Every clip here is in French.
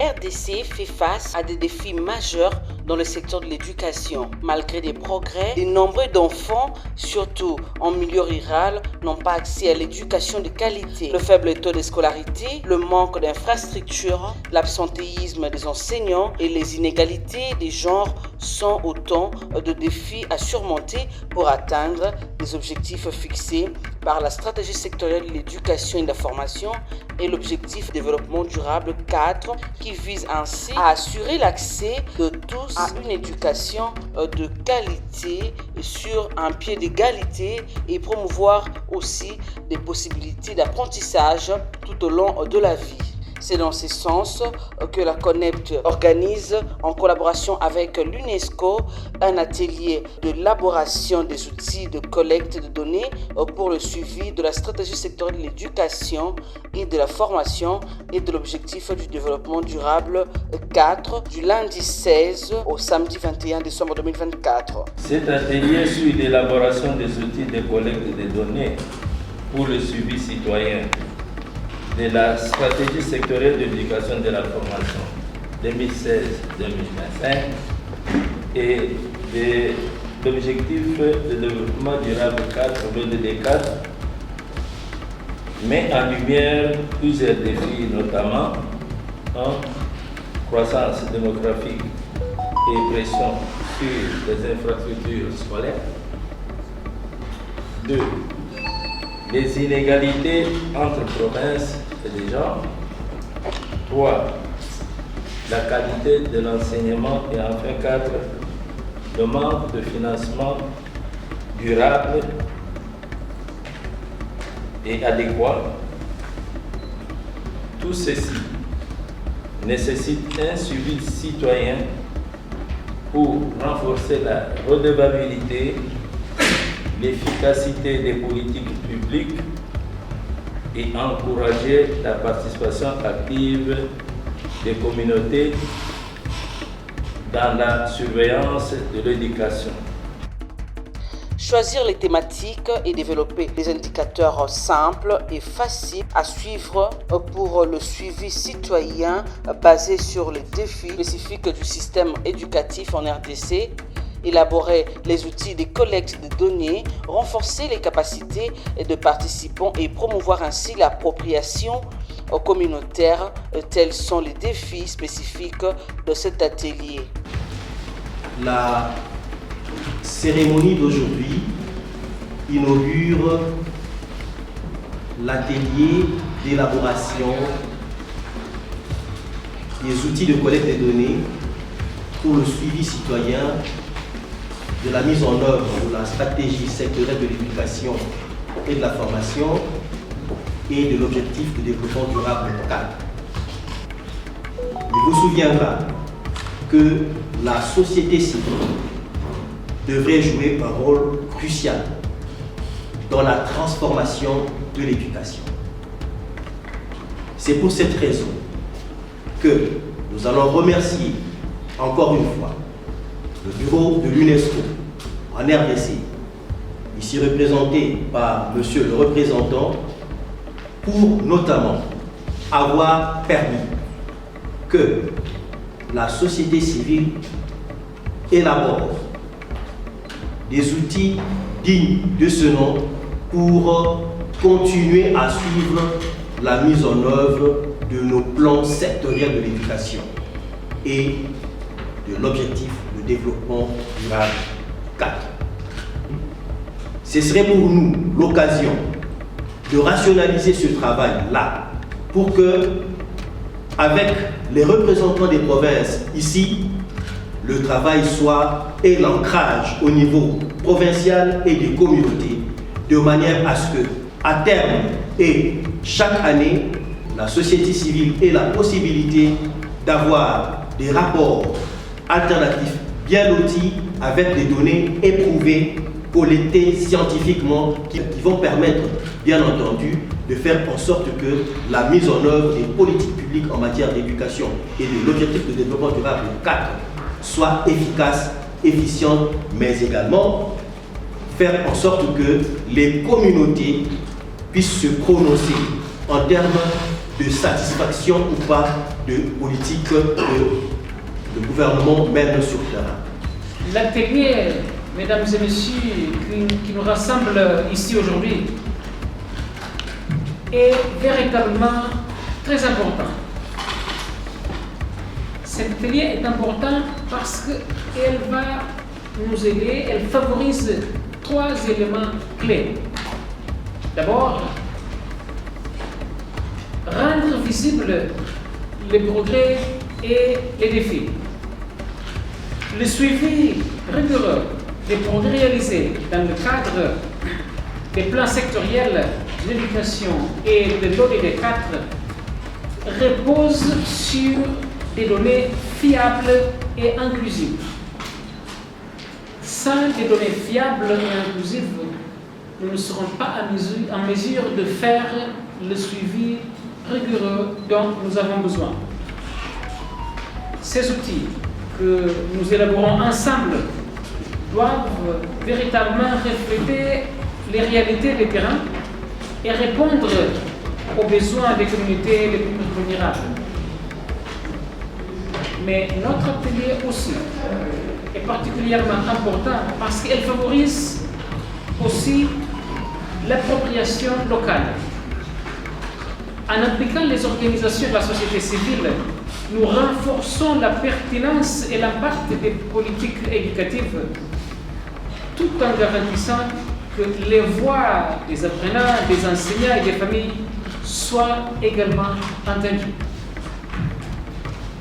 RDC fait face à des défis majeurs dans le secteur de l'éducation. Malgré des progrès, de nombreux d'enfants, surtout en milieu rural, n'ont pas accès à l'éducation de qualité. Le faible taux de scolarité, le manque d'infrastructures, l'absentéisme des enseignants et les inégalités des genres sont autant de défis à surmonter pour atteindre les objectifs fixés par la stratégie sectorielle de l'éducation et de la formation et l'objectif de développement durable 4 qui vise ainsi à assurer l'accès de tous à une éducation de qualité sur un pied d'égalité et promouvoir aussi des possibilités d'apprentissage tout au long de la vie. C'est dans ce sens que la CONEPT organise, en collaboration avec l'UNESCO, un atelier de l'élaboration des outils de collecte de données pour le suivi de la stratégie sectorielle de l'éducation et de la formation et de l'objectif du développement durable 4 du lundi 16 au samedi 21 décembre 2024. Cet atelier suit l'élaboration des outils de collecte de données pour le suivi citoyen de la stratégie sectorielle de l'éducation et de la formation 2016-2025 et de l'objectif de développement durable 4, l'ODD 4, met en lumière plusieurs défis, notamment croissance démographique et pression sur les infrastructures scolaires. 2. Les inégalités entre provinces et les genres. 3. La qualité de l'enseignement. Et enfin 4. Le manque de financement durable et adéquat. Tout ceci nécessite un suivi citoyen pour renforcer la redevabilité, l'efficacité des politiques publiques et encourager la participation active des communautés dans la surveillance de l'éducation. Choisir les thématiques et développer des indicateurs simples et faciles à suivre pour le suivi citoyen basé sur les défis spécifiques du système éducatif en RDC. Élaborer les outils de collecte de données, renforcer les capacités de participants et promouvoir ainsi l'appropriation communautaire, tels sont les défis spécifiques de cet atelier. La cérémonie d'aujourd'hui inaugure l'atelier d'élaboration des outils de collecte de données pour le suivi citoyen de la mise en œuvre de la stratégie sectorielle de l'éducation et de la formation et de l'objectif de développement durable 4. Il vous souviendra que la société civile devrait jouer un rôle crucial dans la transformation de l'éducation. C'est pour cette raison que nous allons remercier encore une fois le bureau de l'UNESCO en RDC, ici représenté par monsieur le représentant, pour notamment avoir permis que la société civile élabore des outils dignes de ce nom pour continuer à suivre la mise en œuvre de nos plans sectoriels de l'éducation et de l'objectif de développement durable 4. Ce serait pour nous l'occasion de rationaliser ce travail-là pour que, avec les représentants des provinces ici, le travail soit et l'ancrage au niveau provincial et des communautés, de manière à ce que, à terme et chaque année, la société civile ait la possibilité d'avoir des rapports alternatifs bien lotis avec des données éprouvées, collectées scientifiquement, qui vont permettre, bien entendu, de faire en sorte que la mise en œuvre des politiques publiques en matière d'éducation et de l'objectif de développement durable 4 soit efficace, efficiente, mais également faire en sorte que les communautés puissent se prononcer en termes de satisfaction ou pas de politique que le gouvernement mène sur le terrain. L'atelier, mesdames et messieurs, qui nous rassemble ici aujourd'hui, est véritablement très important. Cet atelier est important parce qu'elle va nous aider, elle favorise 3 éléments clés. D'abord, rendre visibles les progrès et les défis. Le suivi rigoureux des progrès réalisés dans le cadre des plans sectoriels de l'éducation et de l'ODD 4 repose sur des données fiables et inclusives. Sans des données fiables et inclusives, nous ne serons pas en mesure de faire le suivi rigoureux dont nous avons besoin. Ces outils que nous élaborons ensemble doivent véritablement refléter les réalités des terrains et répondre aux besoins des communautés les plus vulnérables. Mais notre atelier aussi est particulièrement important parce qu'elle favorise aussi l'appropriation locale. En impliquant les organisations de la société civile, nous renforçons la pertinence et l'impact des politiques éducatives, tout en garantissant que les voix des apprenants, des enseignants et des familles soient également entendues.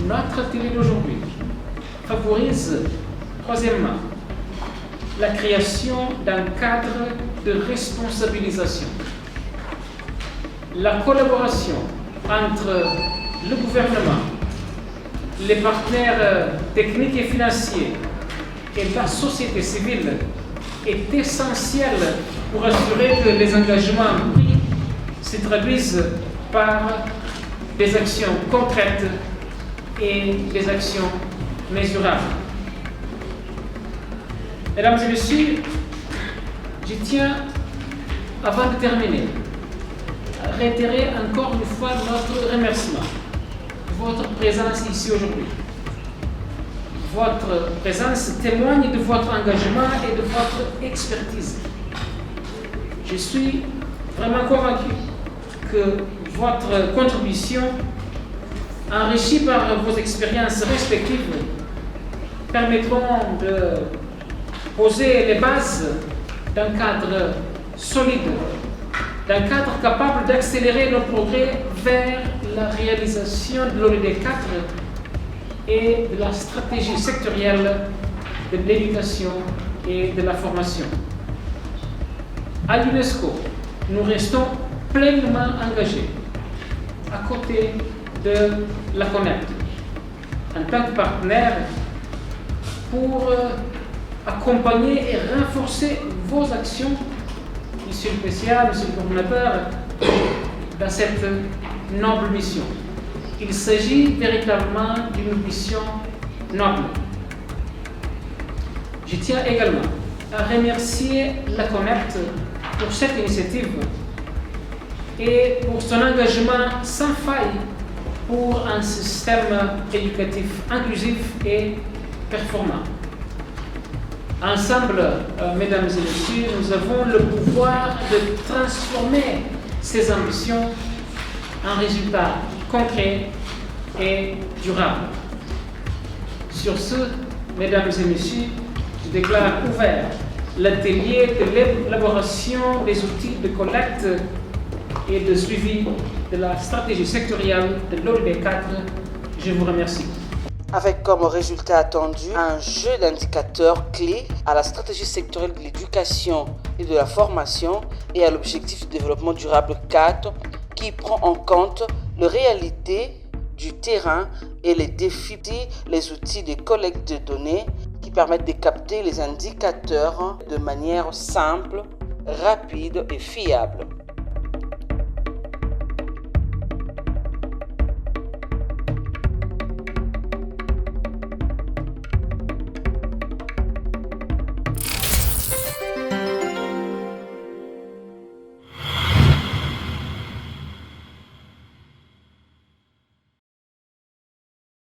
Notre atelier d'aujourd'hui favorise, troisièmement, la création d'un cadre de responsabilisation. La collaboration entre le gouvernement, les partenaires techniques et financiers et la société civile est essentielle pour assurer que les engagements pris se traduisent par des actions concrètes et des actions mesurables. Mesdames et messieurs, je tiens, avant de terminer, à réitérer encore une fois notre remerciement de votre présence ici aujourd'hui. Votre présence témoigne de votre engagement et de votre expertise. Je suis vraiment convaincu que votre contribution, enrichie par vos expériences respectives, permettront de poser les bases d'un cadre solide, d'un cadre capable d'accélérer nos progrès vers la réalisation de l'ODD 4 et de la stratégie sectorielle de l'éducation et de la formation. À l'UNESCO, nous restons pleinement engagés à côté de la CONECT en tant que partenaire pour accompagner et renforcer vos actions, Monsieur le PCA, Monsieur le coordinateur, dans cette noble mission. Il s'agit véritablement d'une mission noble. Je tiens également à remercier la CONECT pour cette initiative et pour son engagement sans faille pour un système éducatif inclusif et performant. Ensemble, mesdames et messieurs, nous avons le pouvoir de transformer ces ambitions en résultats concrets et durables. Sur ce, mesdames et messieurs, je déclare ouvert l'atelier de l'élaboration des outils de collecte et de suivi de la stratégie sectorielle de l'ODD 4. Je vous remercie. Avec comme résultat attendu un jeu d'indicateurs clés à la stratégie sectorielle de l'éducation et de la formation et à l'objectif de développement durable 4 qui prend en compte les réalités du terrain et les défis, les outils de collecte de données qui permettent de capter les indicateurs de manière simple, rapide et fiable.